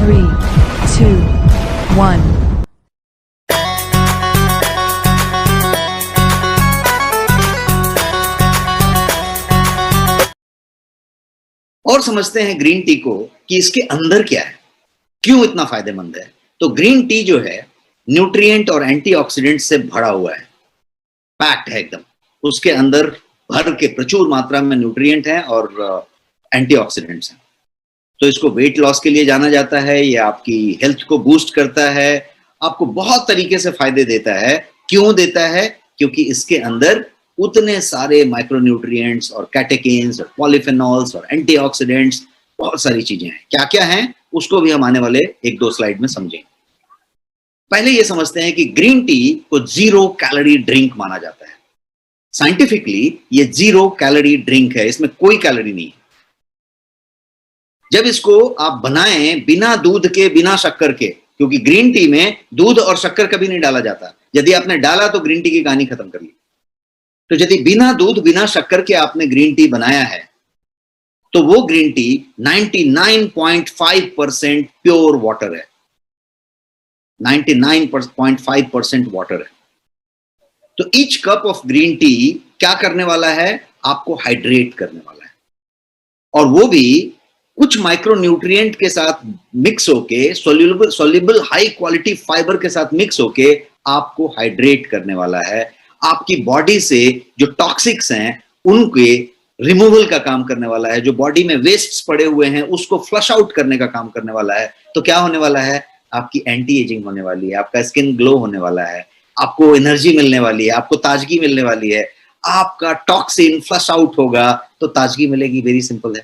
3, 2, 1. और समझते हैं ग्रीन टी को कि इसके अंदर क्या है, क्यों इतना फायदेमंद है। तो ग्रीन टी जो है न्यूट्रिएंट और एंटीऑक्सीडेंट से भरा हुआ है, पैक्ड है एकदम। उसके अंदर भर के प्रचुर मात्रा में न्यूट्रिएंट है और एंटीऑक्सीडेंट्स हैं। तो इसको वेट लॉस के लिए जाना जाता है, ये आपकी हेल्थ को बूस्ट करता है, आपको बहुत तरीके से फायदे देता है। क्यों देता है? क्योंकि इसके अंदर उतने सारे माइक्रोन्यूट्रिएंट्स और कैटेकिन्स और पॉलीफेनॉल्स और एंटीऑक्सीडेंट्स, बहुत सारी चीजें हैं। क्या क्या हैं उसको भी हम आने वाले 1-2 स्लाइड में समझेंगे। पहले ये समझते हैं कि ग्रीन टी को 0 कैलोरी ड्रिंक माना जाता है। साइंटिफिकली ये 0 कैलोरी ड्रिंक है, इसमें कोई कैलोरी नहीं है। जब इसको आप बनाएं बिना दूध के, बिना शक्कर के, क्योंकि ग्रीन टी में दूध और शक्कर कभी नहीं डाला जाता। यदि आपने डाला तो ग्रीन टी की कहानी खत्म कर ली। तो यदि बिना दूध बिना शक्कर के आपने ग्रीन टी बनाया है तो वो ग्रीन टी 99.5% प्योर वाटर है। 99.5% वाटर है। तो each cup of green tea क्या करने वाला है? आपको हाइड्रेट करने वाला है, और वो भी कुछ माइक्रोन्यूट्रिएंट के साथ मिक्स होके, सोल्यूबल हाई क्वालिटी फाइबर के साथ मिक्स होके आपको हाइड्रेट करने वाला है। आपकी बॉडी से जो टॉक्सिक्स हैं उनके रिमूवल का काम करने वाला है। जो बॉडी में वेस्ट्स पड़े हुए हैं उसको फ्लश आउट करने का काम करने वाला है। तो क्या होने वाला है? आपकी एंटी एजिंग होने वाली है, आपका स्किन ग्लो होने वाला है, आपको एनर्जी मिलने वाली है, आपको ताजगी मिलने वाली है, आपका टॉक्सिन फ्लश आउट होगा तो ताजगी मिलेगी। वेरी सिंपल है।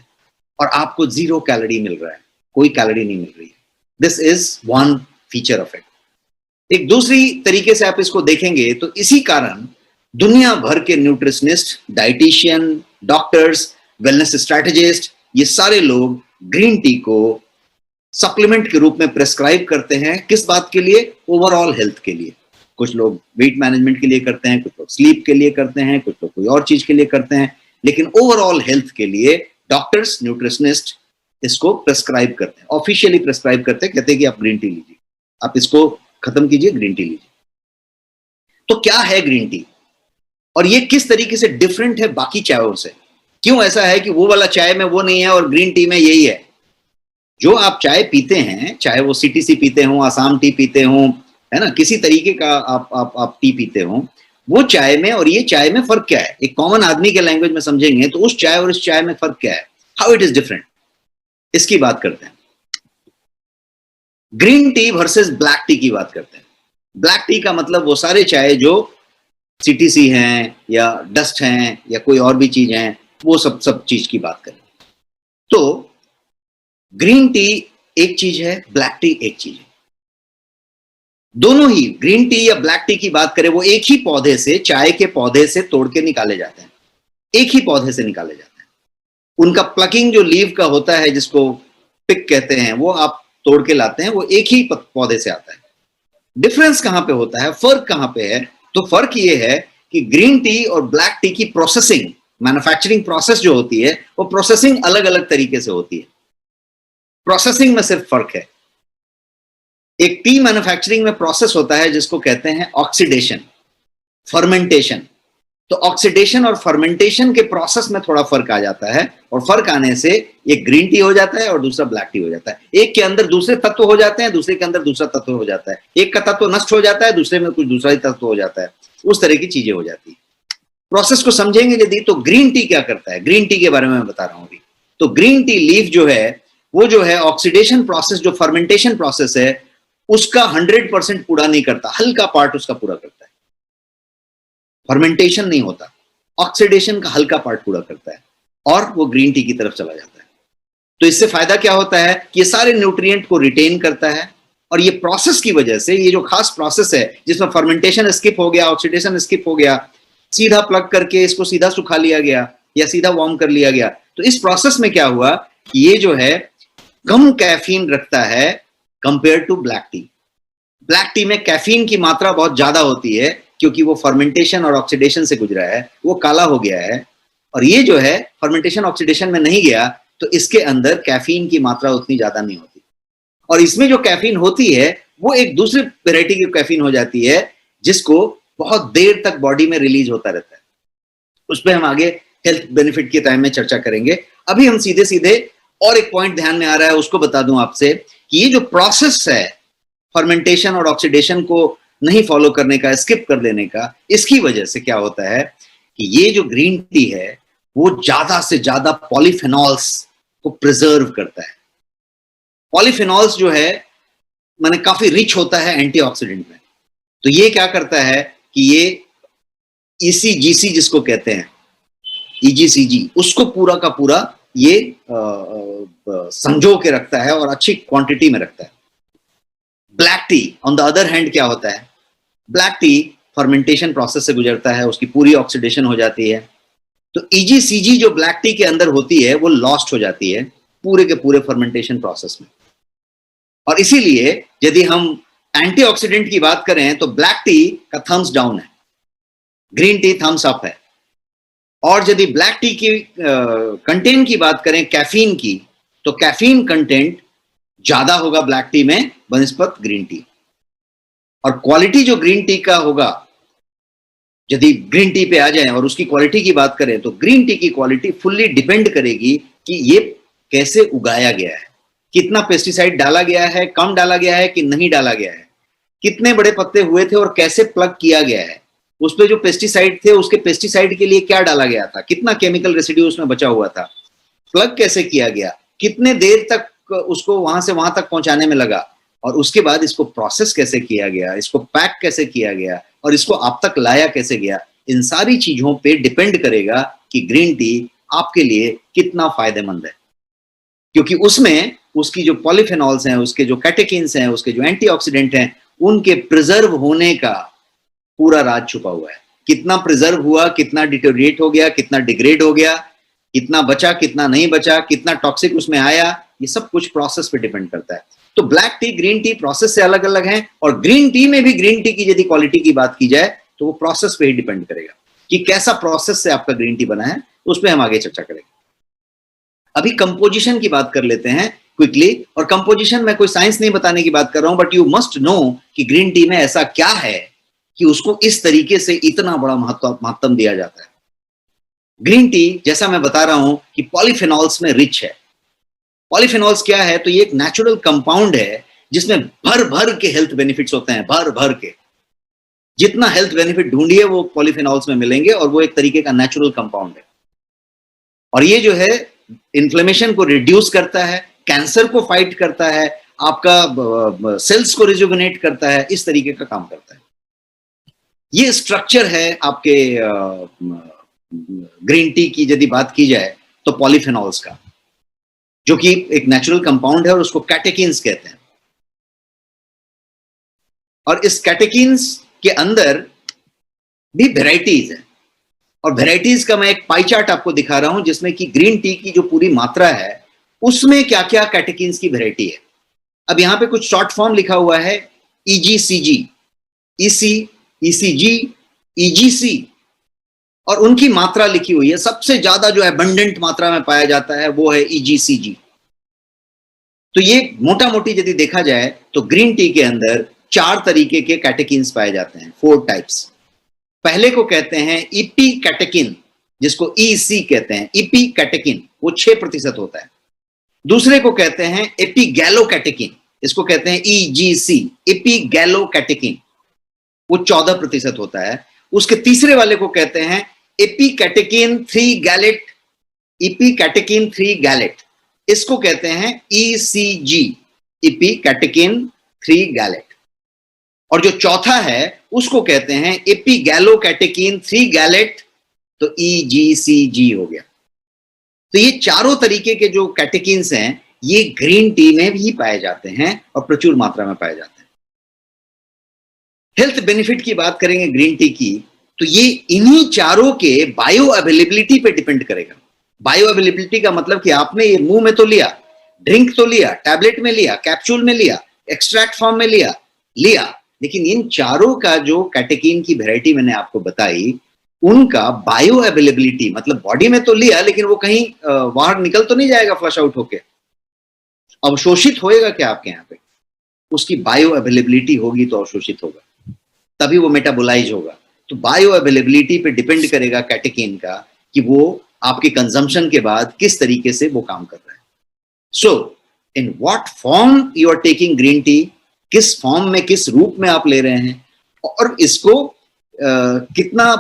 और आपको 0 कैलोरी मिल रहा है, कोई कैलोरी नहीं मिल रही है। This is one feature of it. एक दूसरी तरीके से आप इसको देखेंगे तो इसी कारण दुनिया भर के nutritionist, dietitian, doctors, wellness strategist, ये सारे लोग ग्रीन टी को सप्लीमेंट के रूप में प्रेस्क्राइब करते हैं। किस बात के लिए? ओवरऑल हेल्थ के लिए। कुछ लोग वेट मैनेजमेंट के लिए करते हैं, कुछ लोग स्लीप के लिए करते हैं, कुछ लोग कोई और चीज के लिए करते हैं, लेकिन ओवरऑल हेल्थ के लिए डॉक्टर्स, न्यूट्रिशनिस्ट इसको प्रेस्क्राइब करते हैं, ऑफिशियली प्रेस्क्राइब करते हैं। कहते हैं कि आप ग्रीन टी लीजिए, आप इसको खत्म कीजिए, ग्रीन टी लीजिए। तो क्या है ग्रीन टी और ये किस तरीके से डिफरेंट है बाकी चायों से? क्यों ऐसा है कि वो वाला चाय में वो नहीं है और ग्रीन टी में यही है? जो आप चाय पीते हैं, चाहे वो सीटीसी पीते हो, आसाम टी पीते हो, है ना, किसी तरीके का आप टी पीते हो, वो चाय में और ये चाय में फर्क क्या है? एक कॉमन आदमी के लैंग्वेज में समझेंगे तो उस चाय और इस चाय में फर्क क्या है? हाउ इट इज डिफरेंट, इसकी बात करते हैं। Green tea versus black T की बात करते हैं। ब्लैक टी का मतलब वो सारे चाय जो सीटीसी हैं या डस्ट हैं या कोई और भी चीज हैं, वो सब चीज की बात करें। तो ग्रीन टी एक चीज है, ब्लैक टी एक चीज है। दोनों ही ग्रीन टी या ब्लैक टी की बात करें, वो एक ही पौधे से, चाय के पौधे से तोड़ के निकाले जाते हैं। एक ही पौधे से निकाले जाते हैं। उनका प्लकिंग जो लीव का होता है, जिसको पिक कहते हैं, वो आप तोड़ के लाते हैं, वो एक ही पौधे से आता है। डिफरेंस कहां पे होता है, फर्क कहां पे है? तो फर्क ये है कि ग्रीन टी और ब्लैक टी की प्रोसेसिंग, मैन्युफैक्चरिंग प्रोसेस जो होती है, वो प्रोसेसिंग अलग अलग तरीके से होती है। प्रोसेसिंग में सिर्फ फर्क है। एक टी मैन्युफैक्चरिंग में प्रोसेस होता है जिसको कहते हैं ऑक्सीडेशन, फर्मेंटेशन। तो ऑक्सीडेशन और फर्मेंटेशन के प्रोसेस में थोड़ा फर्क आ जाता है, और फर्क आने से एक ग्रीन टी हो जाता है और दूसरा ब्लैक टी हो जाता है। एक के अंदर दूसरे तत्व हो जाते हैं, दूसरे के अंदर दूसरा तत्व हो जाता है। एक का तत्व नष्ट हो जाता है, दूसरे में कुछ दूसरा ही तत्व हो जाता है। उस तरह की चीजें हो जाती है। प्रोसेस को समझेंगे यदि, तो ग्रीन टी क्या करता है, ग्रीन टी के बारे में मैं बता रहा हूं अभी। तो ग्रीन टी लीफ जो है, वो जो है ऑक्सीडेशन प्रोसेस, जो फर्मेंटेशन प्रोसेस है, उसका 100% पूरा नहीं करता, हल्का पार्ट उसका पूरा करता है। फर्मेंटेशन नहीं होता, ऑक्सीडेशन का हल्का पार्ट पूरा करता है, और वो ग्रीन टी की तरफ चला जाता है। तो इससे फायदा क्या होता है? ये सारे न्यूट्रिएंट को रिटेन करता है, और ये प्रोसेस की वजह से, ये जो खास प्रोसेस है जिसमें फर्मेंटेशन स्किप हो गया, ऑक्सीडेशन स्किप हो गया, सीधा प्लग करके इसको सीधा सुखा लिया गया या सीधा वार्म कर लिया गया, तो इस प्रोसेस में क्या हुआ कि ये जो है कम कैफीन रखता है compare to black tea. Black tea में कैफीन की मात्रा बहुत ज्यादा होती है, क्योंकि वो फर्मेंटेशन और ऑक्सीडेशन से गुजरा है, वो काला हो गया है। और ये जो है फर्मेंटेशन ऑक्सीडेशन में नहीं गया, तो इसके अंदर कैफीन की मात्रा उतनी ज्यादा नहीं होती। और इसमें जो कैफीन होती है वो एक दूसरी वैरायटी की कैफीन हो जाती है जिसको बहुत देर तक बॉडी में रिलीज होता रहता है। उस पर हम आगे हेल्थ बेनिफिट के टाइम में चर्चा करेंगे। अभी हम सीधे सीधे और एक पॉइंट ध्यान में आ रहा है उसको बता दूं आपसे कि ये जो प्रोसेस है फर्मेंटेशन और ऑक्सीडेशन को नहीं फॉलो करने का, स्किप कर देने का, इसकी वजह से क्या होता है कि ये जो ग्रीन टी है वो ज्यादा से ज्यादा पॉलीफेनॉल्स को प्रिजर्व करता है। पॉलीफेनॉल्स जो है माने काफी रिच होता है एंटीऑक्सीडेंट में। तो ये क्या करता है कि ये ईसीजीसी जिसको कहते हैं, ईजीसीजी, उसको पूरा का पूरा ये संजो के रखता है और अच्छी क्वांटिटी में रखता है। Black T on the other hand क्या होता है, ब्लैक टी फर्मेंटेशन प्रोसेस से गुजरता है, उसकी पूरी ऑक्सीडेशन हो जाती है। तो ईजीसीजी जो ब्लैक टी के अंदर होती है वो लॉस्ट हो जाती है पूरे के पूरे फर्मेंटेशन प्रोसेस में। और इसीलिए यदि हम एंटीऑक्सीडेंट की बात करें तो ब्लैक टी का थम्स डाउन है, ग्रीन टी थम्स अप है। और यदि ब्लैक टी की कंटेंट की बात करें कैफीन की, तो कैफीन कंटेंट ज्यादा होगा ब्लैक टी में बनिस्पत ग्रीन टी। और क्वालिटी जो ग्रीन टी का होगा, यदि ग्रीन टी पे आ जाए और उसकी क्वालिटी की बात करें तो ग्रीन टी की क्वालिटी फुल्ली डिपेंड करेगी कि ये कैसे उगाया गया है, कितना पेस्टिसाइड डाला गया है, कम डाला गया है कि नहीं डाला गया है, कितने बड़े पत्ते हुए थे और कैसे प्लग किया गया है, उस पे जो पेस्टिसाइड थे उसके पेस्टिसाइड के लिए क्या डाला गया था, कितना केमिकल रेसिड्यू उसमें बचा हुआ था, प्लग कैसे किया गया, कितने देर तक उसको वहां से वहां तक पहुंचाने में लगा, और उसके बाद इसको प्रोसेस कैसे किया गया, इसको पैक कैसे किया गया और इसको आप तक लाया कैसे गया। इन सारी चीजों पे डिपेंड करेगा कि ग्रीन टी आपके लिए कितना फायदेमंद है, क्योंकि उसमें उसकी जो पॉलीफेनॉल्स हैं, उसके जो कैटेकिन्स हैं, उसके जो एंटीऑक्सीडेंट हैं, उनके प्रिजर्व होने का पूरा राज छुपा हुआ है। कितना प्रिजर्व हुआ, कितना डिटोरिएट हो गया, कितना डिग्रेड हो गया, कितना बचा, कितना नहीं बचा, कितना टॉक्सिक उसमें आया, ये सब कुछ प्रोसेस पे डिपेंड करता है। तो black T, green tea process से अलग अलग हैं, और ग्रीन टी में भी ग्रीन टी की यदि क्वालिटी की बात की जाए तो वो प्रोसेस पे ही डिपेंड करेगा कि कैसा प्रोसेस से आपका ग्रीन टी बना है, उस पर हम आगे चर्चा करेंगे। अभी कंपोजिशन की बात कर लेते हैं क्विकली। और कंपोजिशन में कोई साइंस नहीं बताने की बात कर रहा हूं, बट यू मस्ट नो कि ग्रीन टी में ऐसा क्या है कि उसको इस तरीके से इतना बड़ा महत्व दिया जाता है। ग्रीन टी, जैसा मैं बता रहा हूं कि पॉलीफेनॉल्स में रिच है। पॉलीफेनॉल्स क्या है, तो ये एक नेचुरल कंपाउंड है जिसमें भर भर के हेल्थ बेनिफिट्स होते हैं, भर भर के। जितना हेल्थ बेनिफिट ढूंढिए वो पॉलीफेनॉल्स में मिलेंगे, और वो एक तरीके का नेचुरल कंपाउंड है। और ये जो है इन्फ्लेमेशन को रिड्यूस करता है, कैंसर को फाइट करता है, आपका सेल्स को रिजुविनेट करता है, इस तरीके का काम करता है। ये स्ट्रक्चर है आपके ग्रीन टी की यदि बात की जाए तो पॉलीफेनॉल्स का, जो कि एक नेचुरल कंपाउंड है और उसको कैटेकिन्स कहते हैं। और इस कैटेकिन्स के अंदर भी वेराइटीज है, और वेराइटीज का मैं एक पाई चार्ट आपको दिखा रहा हूं जिसमें कि ग्रीन टी की जो पूरी मात्रा है उसमें क्या क्या कैटेकिन्स की वेराइटी है। अब यहां पे कुछ शॉर्ट फॉर्म लिखा हुआ है, ईजीसीजी, ईसी, ईसीजी, ईजीसी, और उनकी मात्रा लिखी हुई है। सबसे ज्यादा जो एबंडेंट मात्रा में पाया जाता है वो है ईजीसीजी। तो ये मोटा मोटी यदि देखा जाए तो ग्रीन टी के अंदर 4 तरीके के कैटेकिन्स पाए जाते हैं, 4 टाइप्स। पहले को कहते हैं ईपी कैटेकिन, जिसको ईसी कहते हैं। ईपी कैटेकिन वो 6% होता है। दूसरे को कहते हैं एपीगैलो कैटेकिन, इसको कहते हैं ईजीसी, एपीगैलो कैटेकिन, वो 14% होता है। उसके तीसरे वाले को कहते हैं AP catechin 3 gallate, EP catechin 3 gallate, इसको कहते हैं ईसीजी, ईपी कैटेकिन 3 गैलेट। और जो चौथा है उसको कहते हैं एपीगैलो कैटेकिन 3 गैलेट, तो ईजीसीजी हो गया। तो ये चारों तरीके के जो कैटेकिन्स हैं ये ग्रीन टी में भी पाए जाते हैं और प्रचुर मात्रा में पाए जाते हैं। हेल्थ बेनिफिट की बात करेंगे ग्रीन टी की, तो ये इन्हीं चारों के बायो अवेलेबिलिटी पे डिपेंड करेगा। बायो अवेलेबिलिटी का मतलब कि आपने ये मुंह में तो लिया, ड्रिंक तो लिया, टैबलेट में लिया, कैप्सूल में लिया, एक्सट्रैक्ट फॉर्म में लिया, लेकिन इन चारों का जो कैटेकिन की वैरायटी मैंने आपको बताई, उनका बायो अवेलेबिलिटी मतलब बॉडी में तो लिया लेकिन वो कहीं बाहर निकल तो नहीं जाएगा फ्लश आउट होके, अवशोषित होएगा क्या आपके यहाँ पे? उसकी बायो अवेलेबिलिटी होगी तो अवशोषित होगा, तभी वो मेटाबोलाइज होगा। तो बायो अवेलेबिलिटी पे डिपेंड करेगा कैटेकिन का कि वो आपके कंजम्पशन के बाद किस तरीके से वो काम कर रहा है। So in what form you are taking green tea, किस फॉर्म में, किस रूप में आप ले रहे हैं, और इसको कितना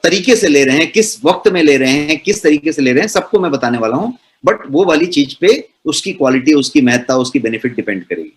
तरीके से ले रहे हैं, किस वक्त में ले रहे हैं, किस तरीके से ले रहे हैं, सबको मैं बताने वाला हूं। बट वो वाली चीज पे उसकी क्वालिटी, उसकी महत्ता, उसकी बेनिफिट डिपेंड करेगी।